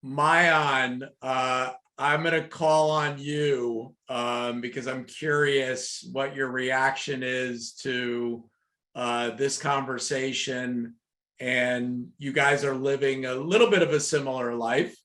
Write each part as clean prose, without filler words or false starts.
Maayan, I'm going to call on you because I'm curious what your reaction is to this conversation. And you guys are living a little bit of a similar life.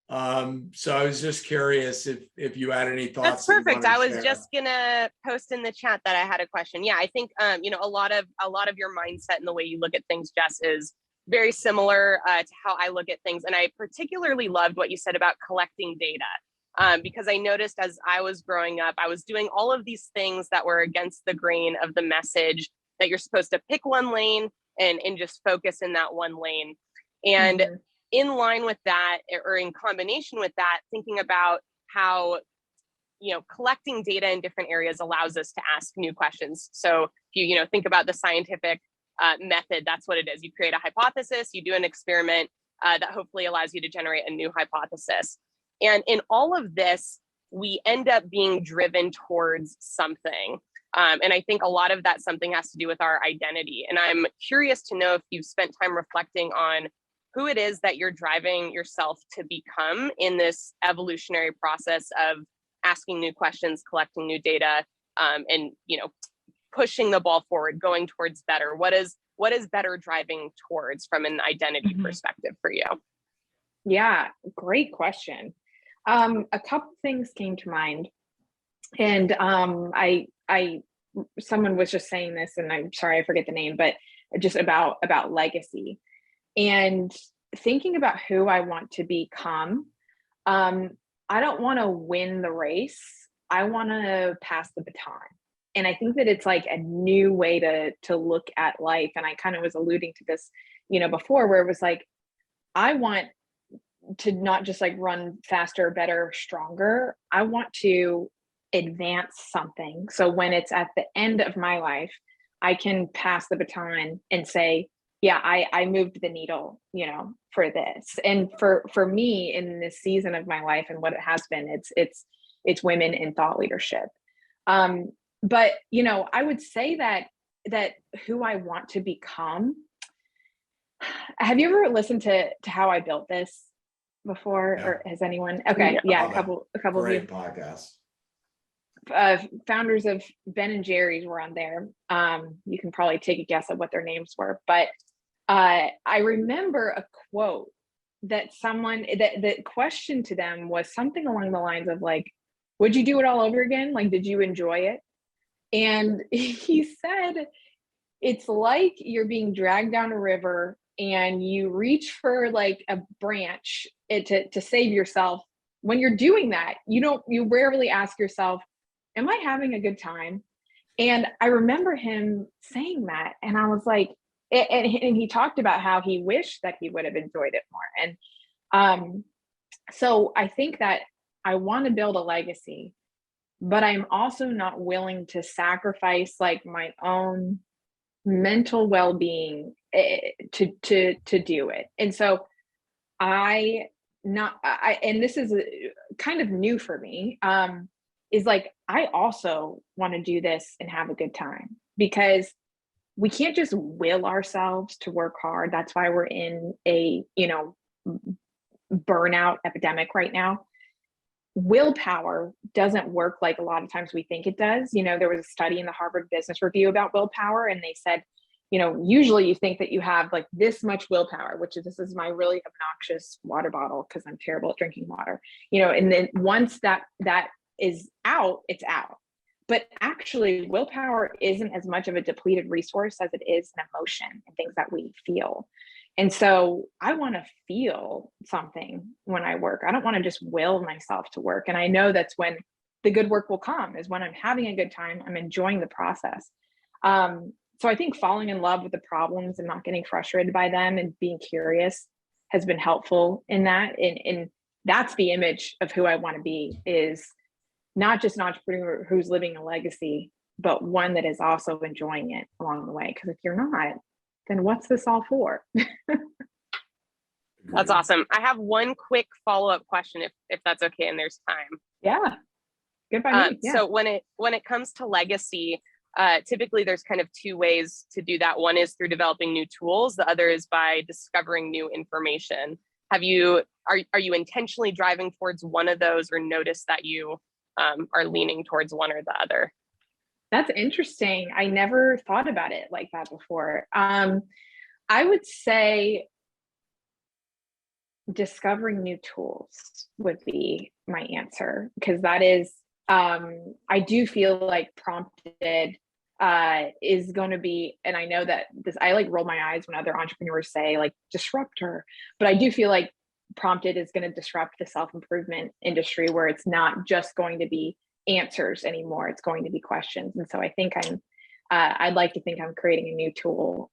So I was just curious if you had any thoughts. That's perfect. I was just gonna post in the chat that I had a question. Yeah, I think a lot of your mindset and the way you look at things, Jess, is very similar to how I look at things. And I particularly loved what you said about collecting data, because I noticed as I was growing up, I was doing all of these things that were against the grain of the message that you're supposed to pick one lane and just focus in that one lane. And in line with that, or in combination with that, thinking about how collecting data in different areas allows us to ask new questions. So if you think about the scientific method, that's what it is. You create a hypothesis, you do an experiment that hopefully allows you to generate a new hypothesis. And in all of this, we end up being driven towards something. And I think a lot of that something has to do with our identity. And I'm curious to know if you've spent time reflecting on who it is that you're driving yourself to become in this evolutionary process of asking new questions, collecting new data, and pushing the ball forward, going towards better. What is better driving towards from an identity perspective for you? Yeah, great question. A couple things came to mind, and someone was just saying this, and I'm sorry I forget the name, but just about legacy and thinking about who I want to become. I don't want to win the race. I want to pass the baton. And I think that it's like a new way to look at life. And I kind of was alluding to this, before, where it was like, I want to not just like run faster, better, stronger. I want to advance something. So when it's at the end of my life, I can pass the baton and say, yeah, I moved the needle, for this. And for me in this season of my life and what it has been, it's women in thought leadership. But, I would say that who I want to become. Have you ever listened to How I Built This before? Yeah. Or has anyone? Okay. Yeah. A couple of you. Great podcast. Founders of Ben and Jerry's were on there. You can probably take a guess at what their names were, but I remember a quote that the question to them was something along the lines of like, would you do it all over again? Like, did you enjoy it? And he said, it's like you're being dragged down a river and you reach for like a branch to save yourself. When you're doing that, you rarely ask yourself, am I having a good time? And I remember him saying that, and I was like, and he talked about how he wished that he would have enjoyed it more. And so I think that I want to build a legacy, but I'm also not willing to sacrifice like my own mental well-being to do it. And so and this is kind of new for me, is like, I also want to do this and have a good time, because we can't just will ourselves to work hard. That's why we're in a, burnout epidemic right now. Willpower doesn't work like a lot of times we think it does. There was a study in the Harvard Business Review about willpower, and they said, usually you think that you have like this much willpower, this is my really obnoxious water bottle because I'm terrible at drinking water, and then once that is out, it's out. But actually, willpower isn't as much of a depleted resource as it is an emotion and things that we feel. And so I want to feel something when I work. I don't want to just will myself to work. And I know that's when the good work will come, is when I'm having a good time, I'm enjoying the process. So I think falling in love with the problems and not getting frustrated by them and being curious has been helpful in that. And that's the image of who I want to be, is not just an entrepreneur who's living a legacy, but one that is also enjoying it along the way. Because if you're not, then what's this all for? That's awesome. I have one quick follow-up question, if that's okay, and there's time. Yeah, good by me. Yeah. So when it comes to legacy, typically there's kind of two ways to do that. One is through developing new tools. The other is by discovering new information. are you intentionally driving towards one of those, or notice that you are leaning towards one or the other? That's interesting. I never thought about it like that before. I would say discovering new tools would be my answer, because that is, I do feel like prompted is going to be, and I know that this, I like roll my eyes when other entrepreneurs say like disruptor, but I do feel like prompted is going to disrupt the self-improvement industry, where it's not just going to be answers anymore, it's going to be questions. And so I think I'd like to think I'm creating a new tool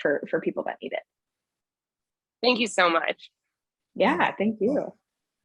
for people that need it. Thank you so much. Yeah, thank you.